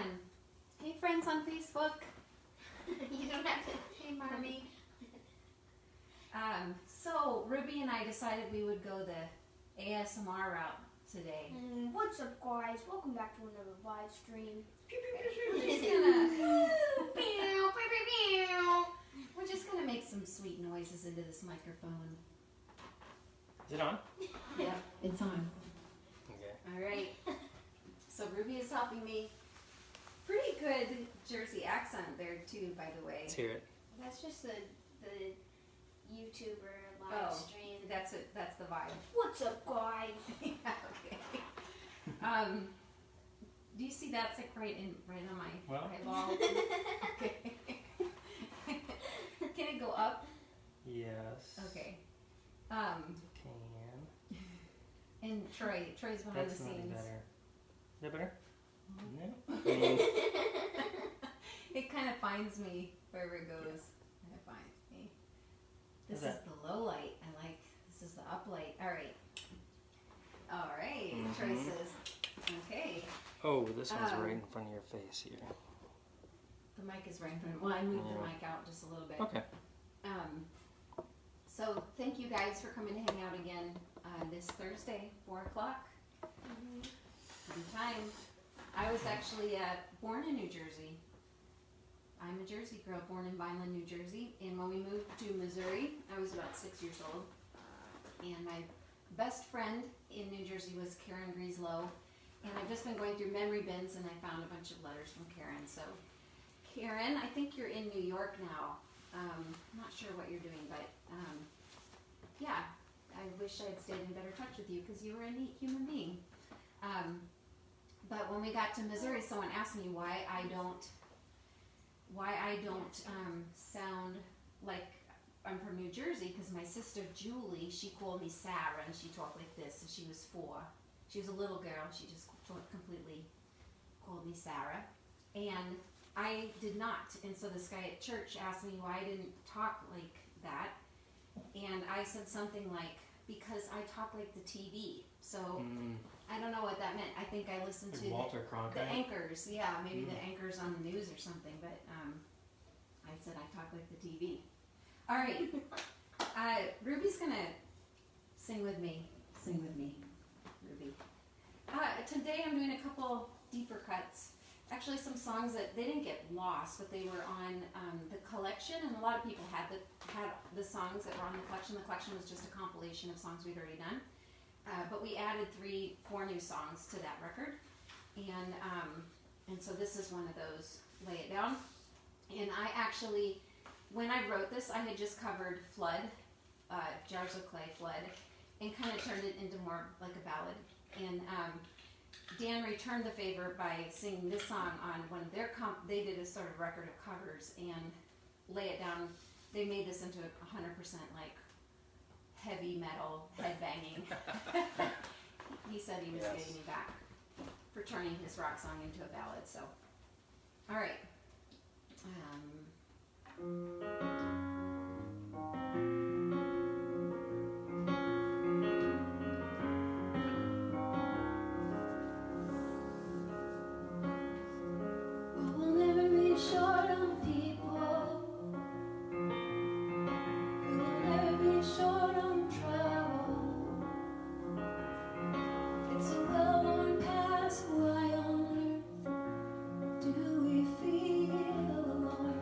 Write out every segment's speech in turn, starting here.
everyone. Hey friends on Facebook. You don't have to. Hey Marmy. So Ruby and I decided we would go the ASMR route today. What's up, guys? Welcome back to another live stream. We're just gonna make some sweet noises into this microphone. Is it on? Yeah, it's on. Okay. All right. So Ruby is helping me. Pretty good Jersey accent there too, by the way. Let's hear it. That's just the YouTuber live stream. That's it. That's the vibe. What's up, guys? Yeah, okay. Do you see that's like right on my eyeball? Okay. Can it go up? Yes. Okay. Can. And Troy's behind That's the not scenes. better. Is that better? No. It kind of finds me wherever it goes. It finds me. This is the low light. I like. This is the up light. All right. All right. Troy says, okay. Oh, this one's right in front of your face here. The mic is right in front. Well, I moved the mic out just a little bit. Okay. So thank you guys for coming to hang out again this Thursday, 4 o'clock. Good time. I was actually born in New Jersey. I'm a Jersey girl, born in Vineland, New Jersey. And when we moved to Missouri, I was about 6 years old. And my best friend in New Jersey was Karen Grieslow. And I've just been going through memory bins and I found a bunch of letters from Karen. So Karen, I think you're in New York now. I'm not sure what you're doing, but yeah, I wish I had stayed in better touch with you because you were a neat human being. But when we got to Missouri, someone asked me why I don't sound like I'm from New Jersey, because my sister Julie, she called me Sarah and she talked like this, and she was 4. She was a little girl. She just completely called me Sarah, and I did not. And so this guy at church asked me why I didn't talk like that, and I said something like, because I talk like the TV. So I don't know what that meant. I think I listened to Walter Cronkite. the anchors. Yeah, maybe the anchors on the news or something. But I said I talk like the TV. All right. Ruby's gonna sing with me. Sing with me, Ruby. Today I'm doing a couple deeper cuts. Actually, some songs that they didn't get lost, but they were on the collection, and a lot of people had the songs that were on the collection. The collection was just a compilation of songs we'd already done, but we added 4 new songs to that record, and so this is one of those. Lay It Down. And I actually, when I wrote this, I had just covered Flood, Jars of Clay, Flood, and kind of turned it into more like a ballad. And Dan returned the favor by singing this song on one of their they did a sort of record of covers, and Lay It Down, they made this into 100% like heavy metal headbanging. He said he was getting me back for turning his rock song into a ballad. So, all right. Short on people, we will never be short on travel. It's a well-worn path. Why on earth do we feel alone?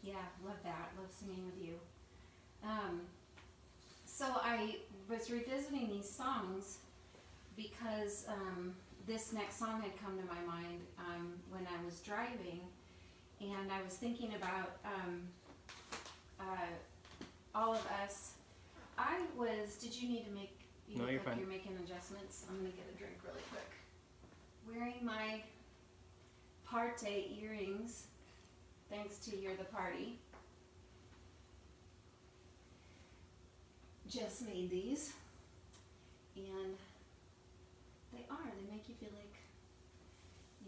Yeah, love that. Love singing with you. So I was revisiting these songs because this next song had come to my mind when I was driving, and I was thinking about all of us. Did you need to make, No, you're look like fine. you're making adjustments? I'm going to get a drink really quick. Wearing my Parte earrings, thanks to You're the Party. Just made these, and they make you feel like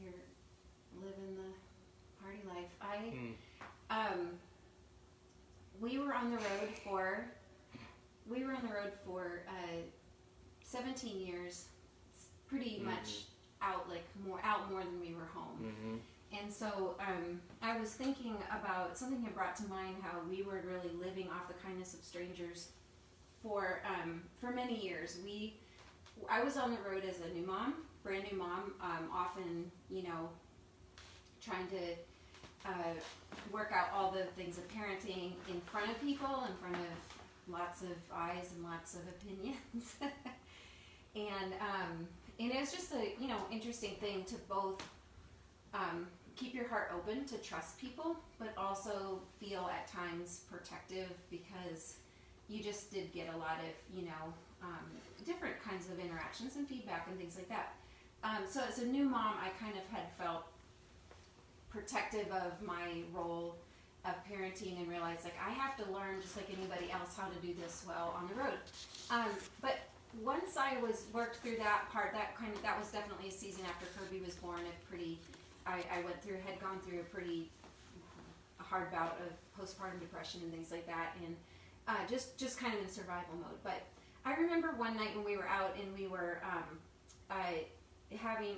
you're living the party life. We were on the road for 17 years, pretty much out more than we were home. Mm-hmm. And so I was thinking about something that brought to mind how we were really living off the kindness of strangers for many years. I was on the road as a new mom, brand new mom, often, trying to work out all the things of parenting in front of people, in front of lots of eyes and lots of opinions. And it was just a, interesting thing to both keep your heart open to trust people, but also feel at times protective, because you just did get a lot of, different kinds of interactions and feedback and things like that. So as a new mom, I kind of had felt protective of my role of parenting and realized, like, I have to learn just like anybody else how to do this well on the road. But once I worked through that part, that was definitely a season after Kirby was born. I had gone through a pretty hard bout of postpartum depression and things like that, and just kind of in survival mode. But I remember one night when we were out and we were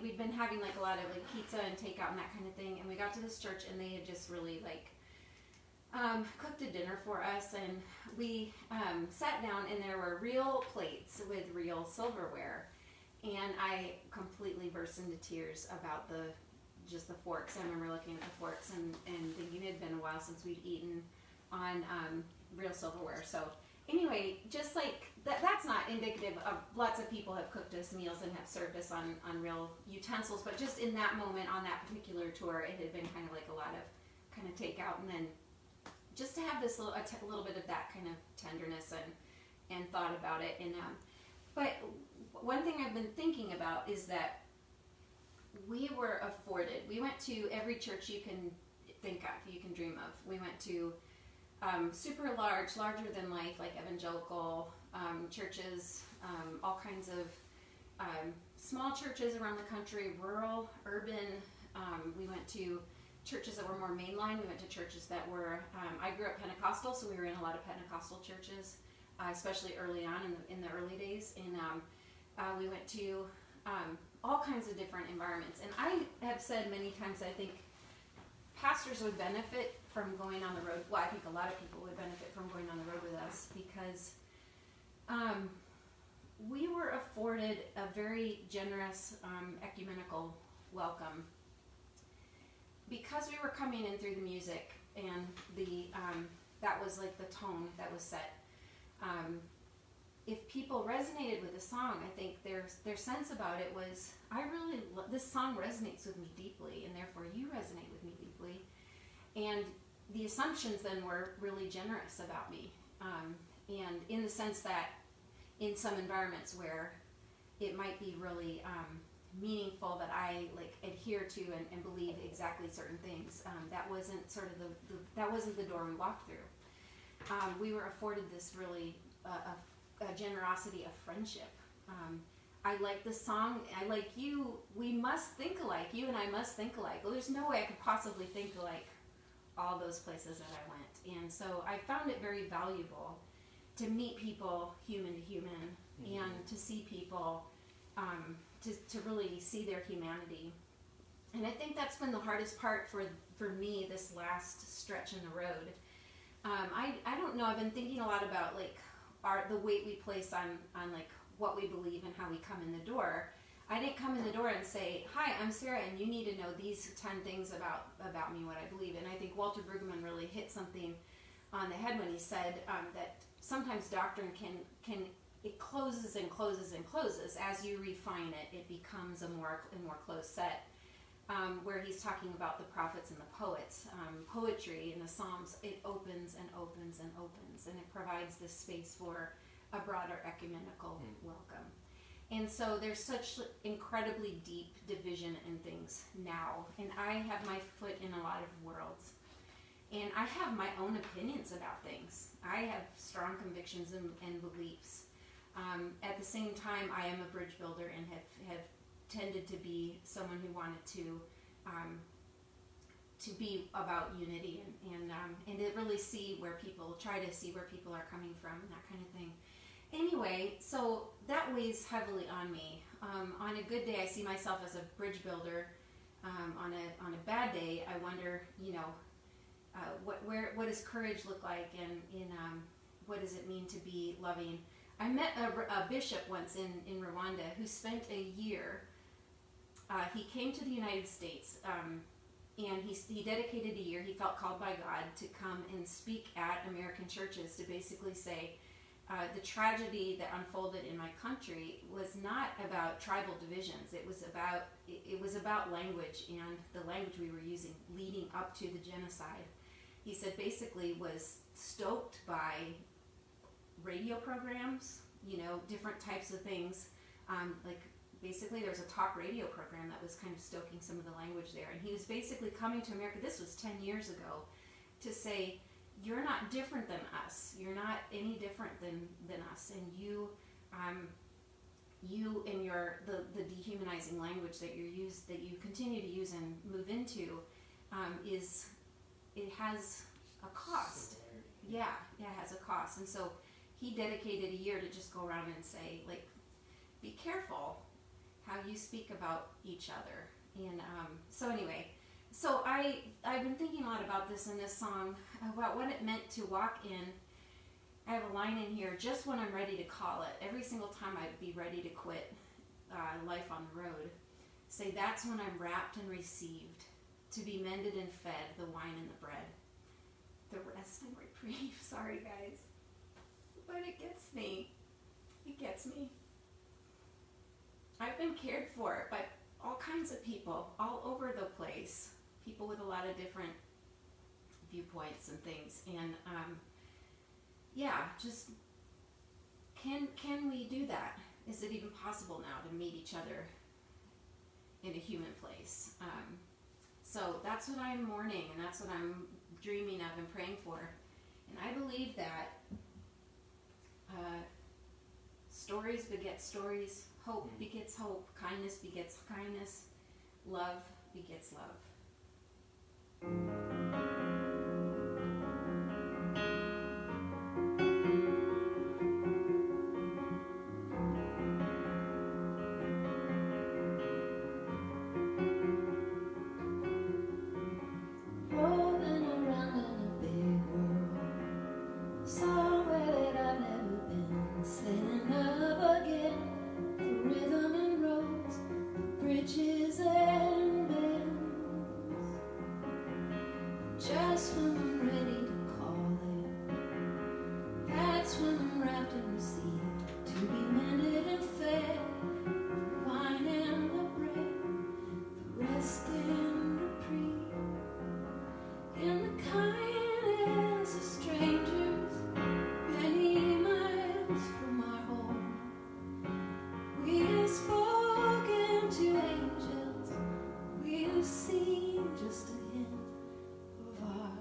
we'd been having like a lot of like pizza and takeout and that kind of thing, and we got to this church and they had just really like cooked a dinner for us, and we sat down and there were real plates with real silverware, and I completely burst into tears about the forks. I remember looking at the forks and thinking it had been a while since we'd eaten on real silverware. So anyway, just like that's not indicative of lots of people have cooked us meals and have served us on real utensils, but just in that moment on that particular tour, it had been kind of like a lot of kind of takeout, and then just to have this little bit of that kind of tenderness and thought about it. And but one thing I've been thinking about is that we were afforded. We went to every church you can think of, you can dream of. We went to super larger than life, like evangelical churches, all kinds of small churches around the country, rural, urban. We went to churches that were more mainline. We went to churches that were, I grew up Pentecostal, so we were in a lot of Pentecostal churches, especially early on in the early days. And we went to all kinds of different environments. And I have said many times that I think pastors would benefit from going on the road. Well, I think a lot of people would benefit from going on the road with us, because we were afforded a very generous ecumenical welcome. Because we were coming in through the music, and that was like the tone that was set. If people resonated with the song, I think their sense about it was, this song resonates with me deeply, and therefore you resonate with me deeply. And the assumptions then were really generous about me, and in the sense that in some environments where it might be really meaningful that I like adhere to and believe exactly certain things, that wasn't sort of that wasn't the door we walked through. We were afforded this really a generosity of friendship. I like the song. I like you. We must think alike. You and I must think alike. Well, there's no way I could possibly think alike all those places that I went. And so I found it very valuable to meet people human to human, and to see people, to really see their humanity. And I think that's been the hardest part for me this last stretch in the road. I don't know, I've been thinking a lot about like the weight we place on like what we believe and how we come in the door. I didn't come in the door and say, hi, I'm Sarah, and you need to know these 10 things about me, what I believe. And I think Walter Brueggemann really hit something on the head when he said that sometimes doctrine it closes and closes and closes. As you refine it, it becomes a more closed set. Where he's talking about the prophets and the poets. Poetry in the Psalms, it opens and opens and opens, and it provides this space for a broader ecumenical welcome. And so there's such incredibly deep division in things now, and I have my foot in a lot of worlds, and I have my own opinions about things. I have strong convictions and beliefs. At the same time, I am a bridge builder and have tended to be someone who wanted to be about unity and to really try to see where people are coming from and that kind of thing. Anyway, so that weighs heavily on me. On a good day, I see myself as a bridge builder. On a bad day, I wonder, what does courage look like, and what does it mean to be loving? I met a bishop once in Rwanda who spent a year. He came to the United States, and he dedicated a year. He felt called by God to come and speak at American churches to basically say, the tragedy that unfolded in my country was not about tribal divisions. It was about language, and the language we were using leading up to the genocide. He said basically was stoked by radio programs, different types of things. Like basically there's a talk radio program that was kind of stoking some of the language there. And he was basically coming to America, this was 10 years ago, to say, you're not different than us. You're not any different than us. And you and the dehumanizing language that you continue to use and move into, it has a cost. Yeah, it has a cost. And so he dedicated a year to just go around and say, like, be careful how you speak about each other. And so anyway, so I've been thinking a lot about this in this song, about what it meant to walk in. I have a line in here, just when I'm ready to call it. Every single time I'd be ready to quit life on the road. Say, that's when I'm wrapped and received, to be mended and fed, the wine and the bread. The rest and reprieve. Sorry, guys. But it gets me. It gets me. I've been cared for by all kinds of people all over the place. People with a lot of different viewpoints and things. And just can we do that? Is it even possible now to meet each other in a human place? So that's what I'm mourning, and that's what I'm dreaming of and praying for. And I believe that stories beget stories, hope begets hope, kindness begets kindness, love begets love. Just when I'm ready to call it, that's when I'm wrapped and received, to be mended and fed, the wine and the bread, the rest and reprieve, in the kindness of strangers, many miles from our home. We have spoken to angels, we have seen just a hint of our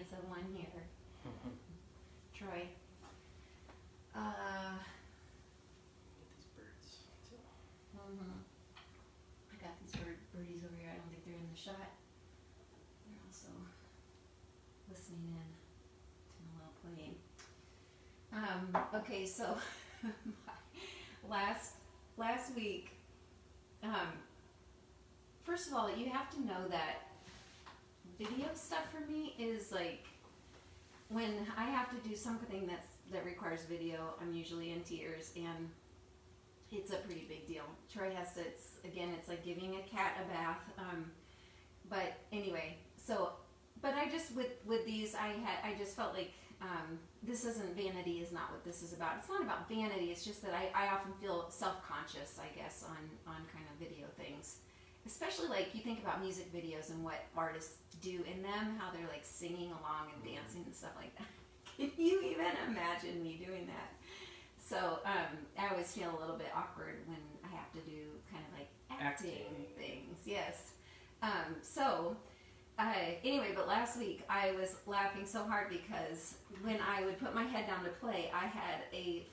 it's a one here. Troy. Get these birds too. I got these birdies over here. I don't think they're in the shot. They're also listening in to my little playing. Okay, so last week, first of all, you have to know that video stuff for me is like, when I have to do something that requires video, I'm usually in tears, and it's a pretty big deal. Troy has to, it's like giving a cat a bath. But anyway, so, but I just, with these, I just felt like, this isn't, vanity is not what this is about. It's not about vanity, it's just that I often feel self-conscious, I guess, on kind of video things. Especially like, you think about music videos and what artists do in them, how they're like singing along and dancing and stuff like that. Can you even imagine me doing that? So I always feel a little bit awkward when I have to do kind of like acting things. Yes. Anyway, but last week I was laughing so hard because when I would put my head down to play, I had a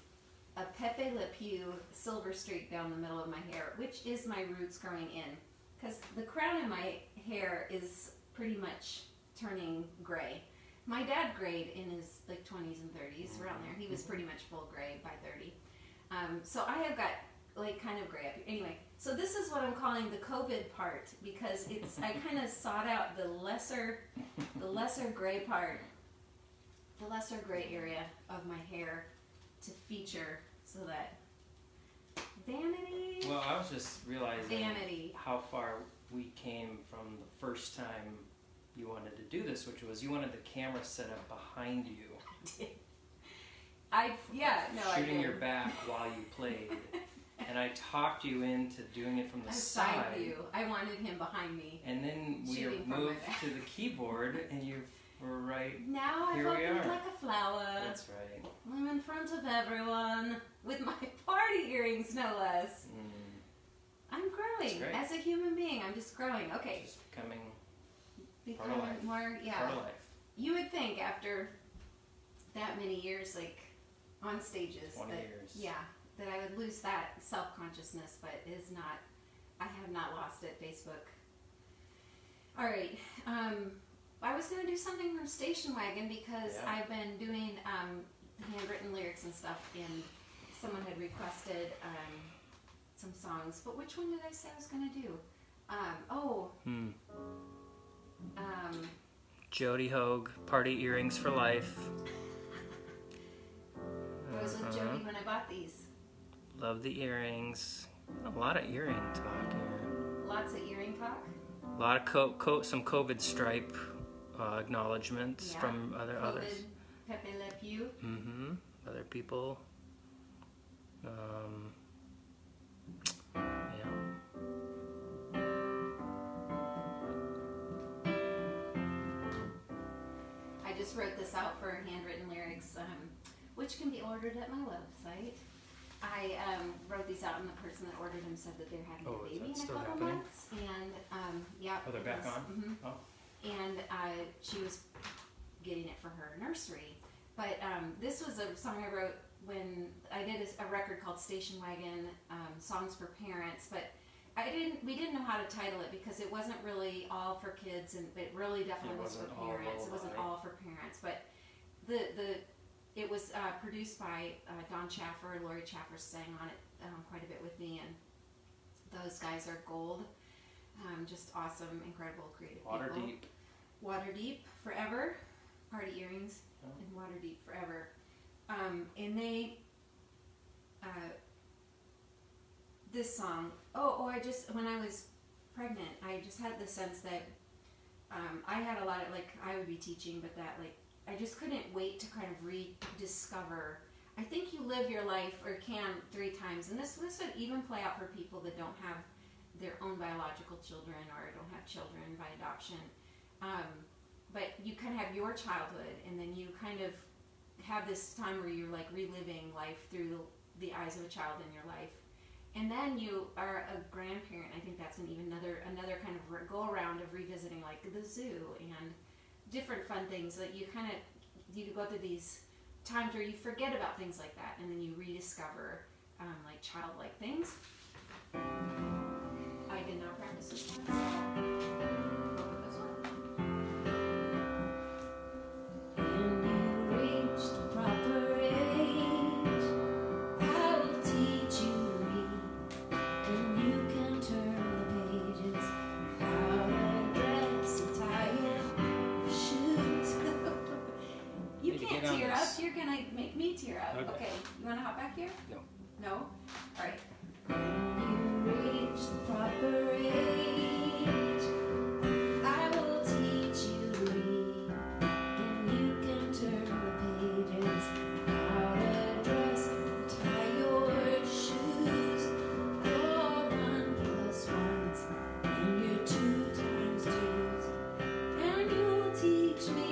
Pepe Le Pew silver streak down the middle of my hair, which is my roots growing in. Because the crown in my hair is pretty much turning gray. My dad grayed in his like 20s and 30s, around there. He was pretty much full gray by 30. So I have got like kind of gray up here. Anyway, so this is what I'm calling the COVID part, because it's, I kind of sought out the lesser gray part, the lesser gray area of my hair to feature, so that vanity. Well, I was just realizing Vanity. how far we came from the first time you wanted to do this, which was you wanted the camera set up behind you. Shooting your back while you played. And I talked you into doing it from the side. I wanted him behind me. And then we moved to the keyboard, and you were right. Now Here I've we opened are. like a flower. That's right. I'm in front of everyone with my party earrings, no less. I'm growing as a human being. I'm just growing. Okay. Just becoming Becoming part of life. more, yeah. Part of life. You would think after that many years, like on stages, 20 that, years. yeah, that I would lose that self-consciousness, but it is not. I have not lost it. Facebook. All right. I was going to do something from Station Wagon because I've been doing handwritten lyrics and stuff, and someone had requested some songs. But which one did I say I was going to do? Jody Hogue, Party Earrings for Life. I was with Jody when I bought these. Love the earrings. A lot of earring talk here. Lots of earring talk. A lot of some COVID stripe acknowledgments from others. Pepe Le Pew. Other people. I just wrote this out for handwritten lyrics, which can be ordered at my website. I wrote these out, and the person that ordered them said that they're having a baby in a couple months, and Oh, they're back on. And she was getting it for her nursery. But this was a song I wrote when I did a record called Station Wagon, Songs for Parents. But we didn't know how to title it because it wasn't really all for kids, and it really definitely was for parents. It wasn't all for parents, but it was produced by Don Chaffer. Lori Chaffer sang on it quite a bit with me, and those guys are gold. Just awesome, incredible, creative people. Water Deep Forever, Party Earrings, and Water Deep Forever. And they, this song, when I was pregnant, I just had the sense that I had a lot of, like, I would be teaching, but that, like, I just couldn't wait to kind of rediscover. I think you live your life, or can, 3 times, and this would even play out for people that don't have their own biological children or don't have children by adoption. But you kind of have your childhood, and then you kind of have this time where you're like reliving life through the eyes of a child in your life. And then you are a grandparent. I think that's another kind of go around of revisiting, like the zoo and different fun things that you go through these times where you forget about things like that, and then you rediscover like childlike things. I did not practice this one, so this one. When you reach the proper age, I will teach you to read, and you can turn the pages. How to dress and tie your shoes. You Need to can't get on tear this. up. You're gonna make me tear up. Okay. Okay. You wanna hop back here? No. No? Alright. When you reach the proper age, I will teach you to read, and you can turn the pages. How to dress and tie your shoes. Your 1 plus 1s and your 2 times 2s, and you'll teach me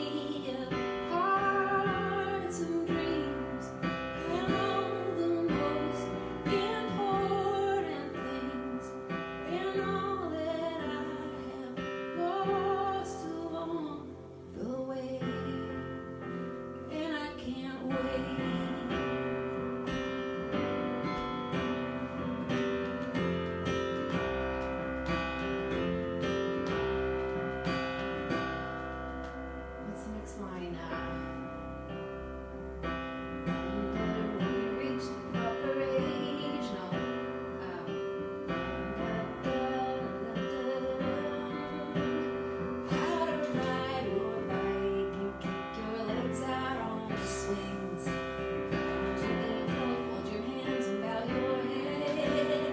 of hearts and dreams and all the most important things, and all that I have lost along the way, and I can't wait. What's the next line? When you reach the proper age, no. How to ride your bike and kick your legs out on the swings. How to hold your hands and bow your head.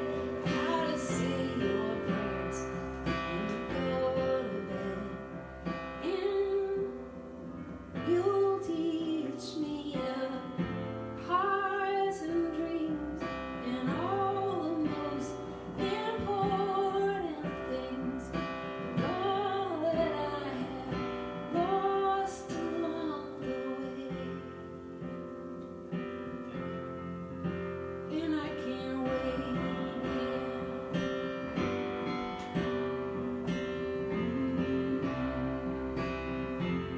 How to say your prayers when you go to bed. And you'll teach me of hearts and dreams and all the most important things, and all that I have lost along the way, and I can't wait.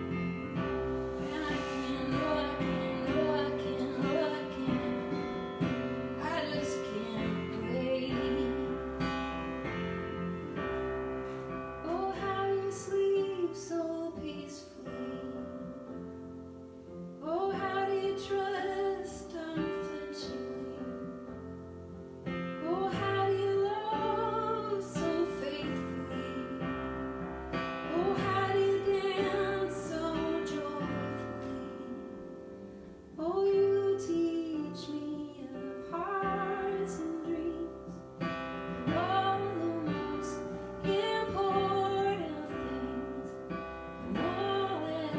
And I can, no, I can, no, I can, no, I can. I just can't wait. Oh, how you sleep so peacefully. Oh, how do you trust unflinchingly? Oh, how do you love so faithfully? Oh, how do you dance so joyfully? Oh, you teach me of hearts and dreams, and all the most important things, and all that I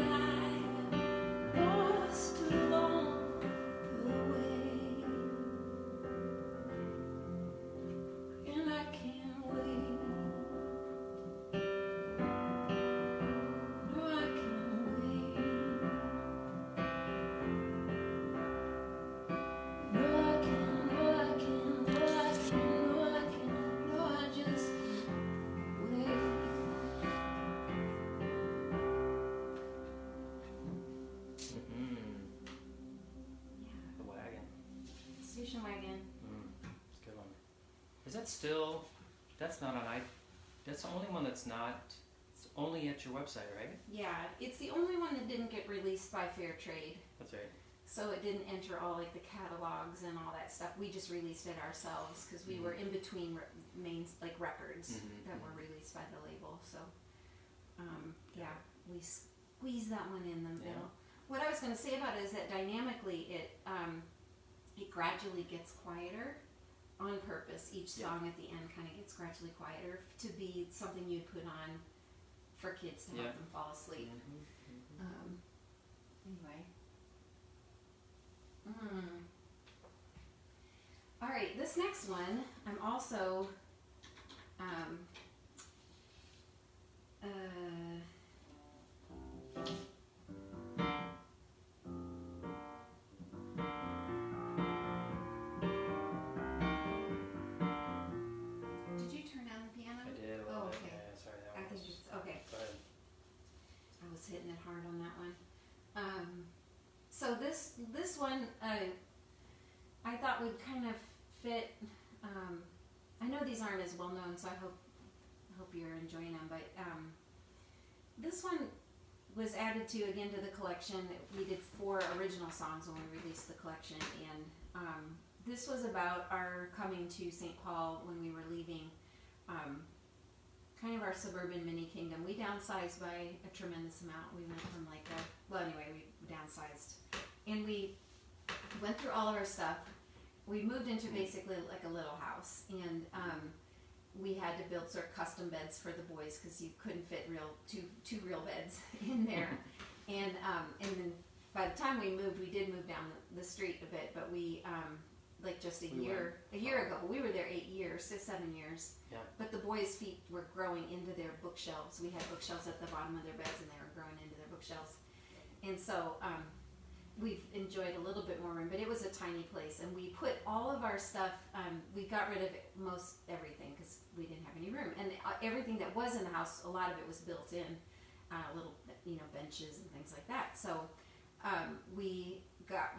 have lost along the way, and I can't wait. No, I can't wait. No, I can, no, I can, no, I can, no, I can, no, I just can't wait. Yeah. The wagon. Station Wagon. It's a good one. Is that still? That's not on that's the only one that's not. It's only at your website, right? Yeah, it's the only one that didn't get released by Fair Trade. That's right. So it didn't enter all like the catalogs and all that stuff. We just released it ourselves because we were in between records that were released by the label. So yeah, we squeezed that one in the middle. What I was going to say about it is that dynamically it gradually gets quieter on purpose. Each song at the end kind of gets gradually quieter to be something you'd put on for kids to help them fall asleep. Anyway. All right, this next one, I'm also did you turn down the piano? I did. Oh, Well, okay. yeah, sorry. That I one think was- it's okay. Go ahead. I was hitting it this one I thought would kind of fit. I know these aren't as well known, so I hope you're enjoying them. But this one was added to the collection. We did 4 original songs when we released the collection, and this was about our coming to St. Paul when we were leaving kind of our suburban mini kingdom. We downsized by a tremendous amount. We went from we downsized, and we went through all of our stuff. We moved into basically like a little house, and we had to build sort of custom beds for the boys because you couldn't fit two real beds in there. And then by the time we moved, we did move down the street a bit, but we just a year ago, we were there 8 years, 7 years. Yeah. But the boys' feet were growing into their bookshelves. We had bookshelves at the bottom of their beds, and they were growing into their bookshelves. And so we've enjoyed a little bit more room, but it was a tiny place, and we put all of our stuff. We got rid of most everything because we didn't have any room, and everything that was in the house, a lot of it was built in, little benches and things like that. So we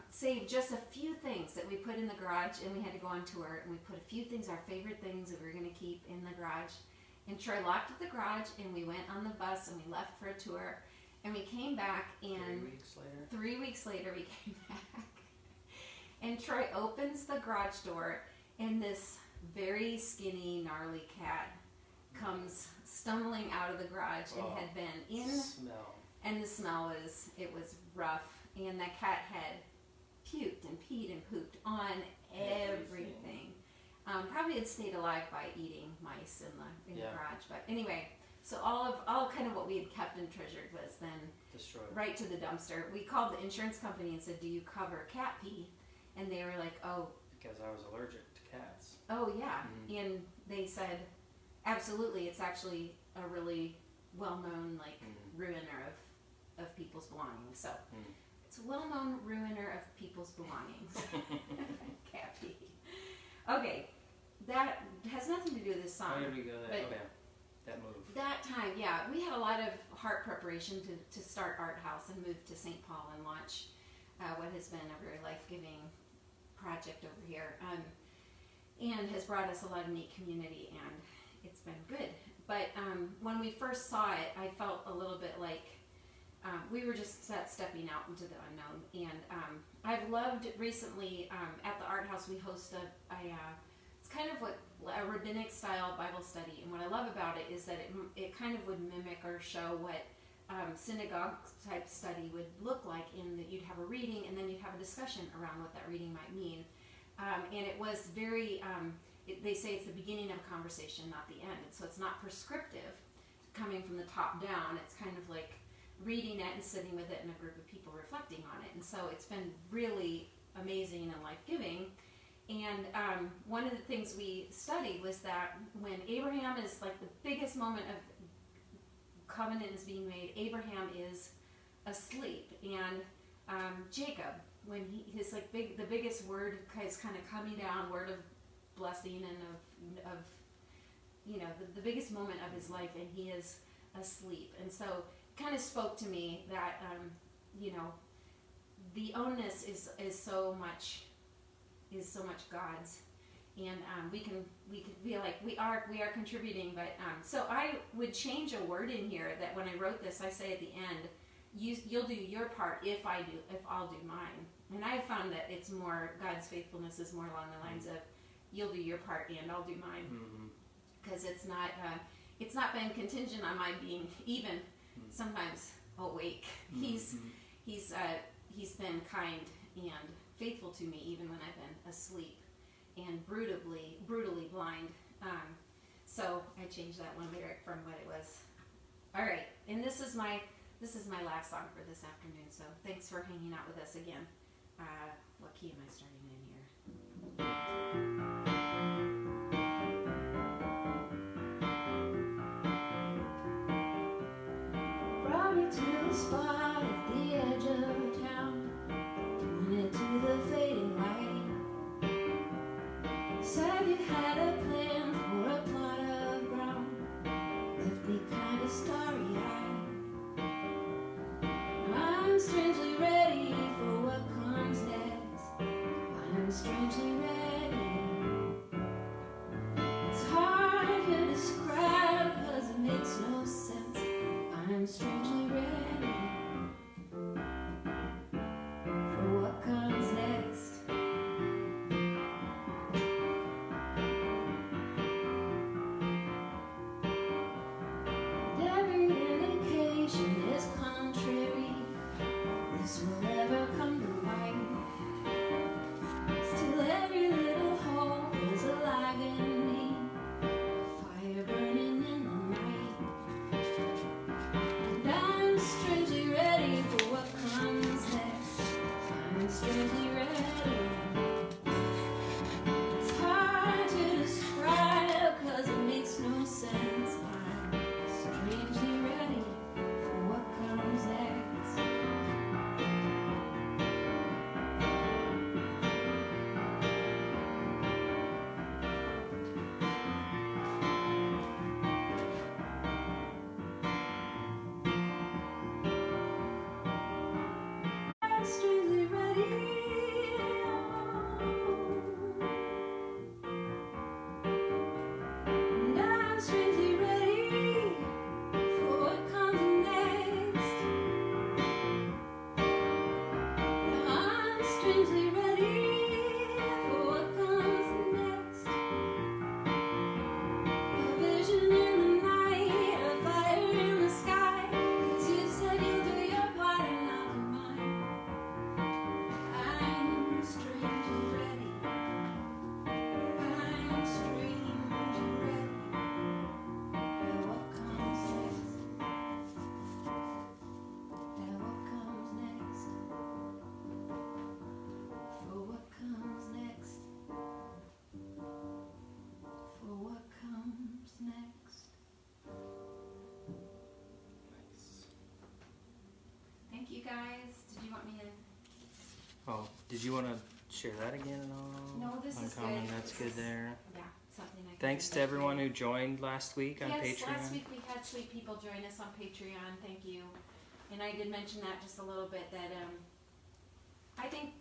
saved just a few things that we put in the garage, and we had to go on tour, and we put a few things, our favorite things that we were going to keep in the garage. And Troy locked up the garage, and we went on the bus, and we left for a tour, and we came back, and 3 weeks later we came back, and Troy opens the garage door, and this very skinny, gnarly cat comes stumbling out of the garage and had been in, and the smell was rough. And that cat had puked and peed and pooped on everything. Probably had stayed alive by eating mice in the garage. But anyway, so all kind of what we had kept and treasured was then destroyed. Right to the dumpster. We called the insurance company and said, "Do you cover cat pee?" And they were like, "Oh." Because I was allergic to cats. Oh yeah, and they said, "Absolutely. It's actually a really well-known ruiner of people's belongings." So. It's a well-known ruiner of people's belongings. Cat pee. Okay, that has nothing to do with this song. Where did we go there? Okay, that move. That time, yeah, we had a lot of heart preparation to start Art House and move to St. Paul and launch what has been a very life-giving project over here, and has brought us a lot of neat community, and it's been good. But when we first saw it, I felt a little bit like we were just stepping out into the unknown, and I've loved recently at the Art House we host it's kind of a rabbinic style Bible study, and what I love about it is that it kind of would mimic or show what synagogue type study would look like, in that you'd have a reading and then you'd have a discussion around what that reading might mean, and it was very they say it's the beginning of a conversation, not the end, and so it's not prescriptive coming from the top down. It's kind of like reading it and sitting with it and a group of people reflecting on it. And so it's been really amazing and life-giving. And one of the things we studied was that when Abraham is the biggest moment of covenant is being made, Abraham is asleep. And Jacob, when the biggest word is kind of coming down, word of blessing and of the biggest moment of his life, and he is asleep. And so kind of spoke to me that the onus is so much God's, and we can feel like we are contributing. But so I would change a word in here, that when I wrote this, I say at the end, you'll do your part if I'll do mine. And I found that it's more, God's faithfulness is more along the lines of you'll do your part and I'll do mine, because it's not been contingent on my being even sometimes awake. He's been kind and faithful to me even when I've been asleep and brutally blind. So I changed that one lyric from what it was. All right, and this is my last song for this afternoon. So thanks for hanging out with us again. What key am I starting in here? To the spot at the edge of town, pointed to the fading light. Said you had a plan for a plot of ground, left me kind of starry-eyed. I'm strangely ready for what comes next. strangely ready. It's hard to describe 'cause it makes no sense. I'm strangely ready for what comes next. And every indication is contrary. This will never come to light. Still every little hole is alive in me. Fire burning in the night. And I'm strangely ready for what comes next. I'm strangely ready. It's hard to describe 'cause it makes no sense. I'm strangely ready for what comes next. I'm strangely ready. And I'm strangely ready for what comes next. I'm strangely ready for what comes next. A vision in the night, a fire in the sky. 'Cause you said you'll do your part and I'll do mine. I'm strangely ready. I'm strangely ready for what comes next. For what comes next. For what comes next. For what comes next. Thank you guys. Did you want me to? Oh, did you want to share that again at all? No, this is Uncommon, good. that's This good is- there. Yeah, something I can Thanks do to later. everyone who joined last week on Yes, Patreon. last week we had sweet people join us on Patreon. Thank you. And I did mention that just a little bit that I think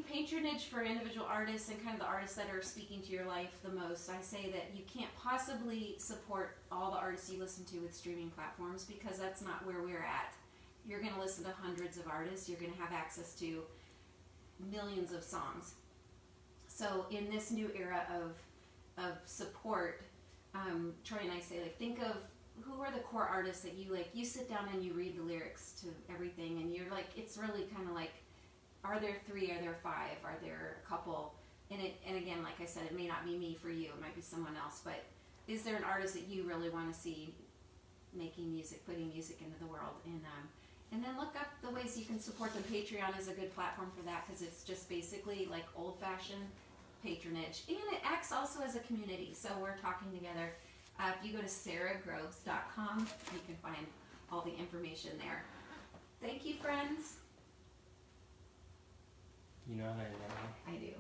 patronage for individual artists and kind of the artists that are speaking to your life the most. I say that you can't possibly support all the artists you listen to with streaming platforms because that's not where we're at. You're going to listen to hundreds of artists. You're going to have access to millions of songs. So in this new era of support, Troy and I say, like, think of who are the core artists that you like. You sit down and you read the lyrics to everything, and you're like, it's really kind of like, are there 3? Are there 5? Are there a couple? And again, like I said, it may not be me for you. It might be someone else. But is there an artist that you really want to see making music, putting music into the world? And then look up the ways you can support them. Patreon is a good platform for that because it's just basically like old-fashioned patronage, and it acts also as a community. So we're talking together. If you go to sarahgroves.com, you can find all the information there. Thank you, friends. You know how to. I do.